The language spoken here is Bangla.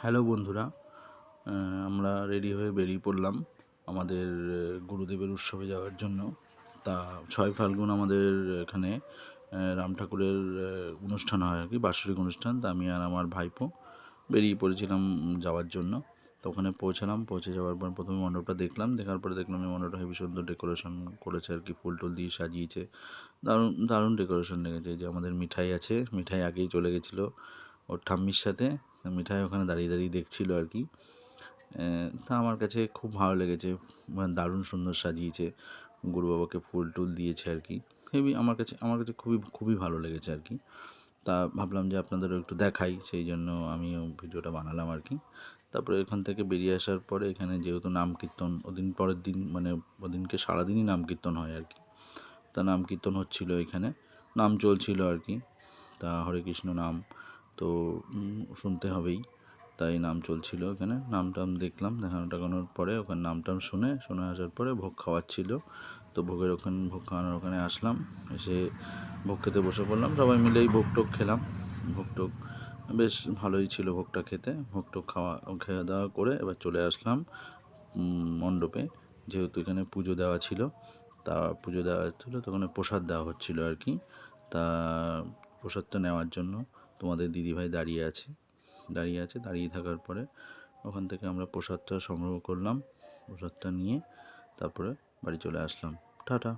হ্যালো বন্ধুরা, আমরা রেডি হয়ে বেরিয়ে পড়লাম আমাদের গুরুদেবের উৎসবে যাওয়ার জন্য। তা 6 ফাল্গুন আমাদের এখানে রাম ঠাকুরের অনুষ্ঠান হয় আর কি, বাৎসরিক অনুষ্ঠান। তা আমি আর আমার ভাইপো বেরিয়ে পড়েছিলাম যাওয়ার জন্য। তো ওখানে পৌঁছালাম, পৌঁছে যাওয়ার পর প্রথমে মণ্ডপটা দেখলাম, দেখার পরে দেখলাম এই মণ্ডপটা হেবি সুন্দর ডেকোরেশন করেছে আর কি, ফুল টুল দিয়ে সাজিয়েছে। দারুণ দারুণ ডেকোরেশন লেগেছে। যে আমাদের মিঠাই আছে, মিঠাই আগেই চলে গেছিলো ওর ঠাম্মির সাথে, মিঠাই ওখানে দাঁড়িয়ে দাঁড়িয়ে দেখছিল আর কি। তা আমার কাছে খুব ভালো লেগেছে, দারুণ সুন্দর সাজিয়েছে, গুরু বাবাকে ফুল টুল দিয়েছে আর কি। হেবি আমার কাছে খুবই খুবই ভালো লেগেছে আর কি। তা ভাবলাম যে আপনাদেরও একটু দেখাই, সেই জন্য আমিও ভিডিওটা বানালাম আর কি। তারপরে এখান থেকে বেরিয়ে আসার পরে এখানে যেহেতু নাম কীর্তন ওদিন পরের দিন, মানে ওদিনকে সারাদিনই নাম কীর্তন হয় আর কি। তা নাম কীর্তন হচ্ছিল, এখানে নাম চলছিল আর কি। তা হরে কৃষ্ণ নাম তো শুনতে হবেই, তাই নাম চলছিল এখানে। নাম টাম দেখলাম, দেখানো টাকানোর পরে ওখানে নাম টাম শুনে আসার পরে ভোগ খাওয়াচ্ছিল। তো ভোগ খাওয়ানোর ওখানে আসলাম, এসে ভোগ খেতে বসে পড়লাম, সবাই মিলেই ভোগ টোগ খেলাম। ভোগ টোগ বেশ ভালোই ছিল ভোগটা খেতে। ভোগ টোগ খাওয়া দাওয়া করে এবার চলে আসলাম মণ্ডপে, যেহেতু এখানে পুজো দেওয়া ছিল। তা পুজো দেওয়া ছিল, তো ওখানে প্রসাদ দেওয়া হচ্ছিলো আর কি। তা প্রসাদটা নেওয়ার জন্য তোমাদের দিদিভাই দাঁড়িয়ে থাকার পরে ওখান থেকে আমরা প্রসাদটা সংগ্রহ করলাম। প্রসাদটা নিয়ে তারপরে বাড়ি চলে আসলাম। টাটা।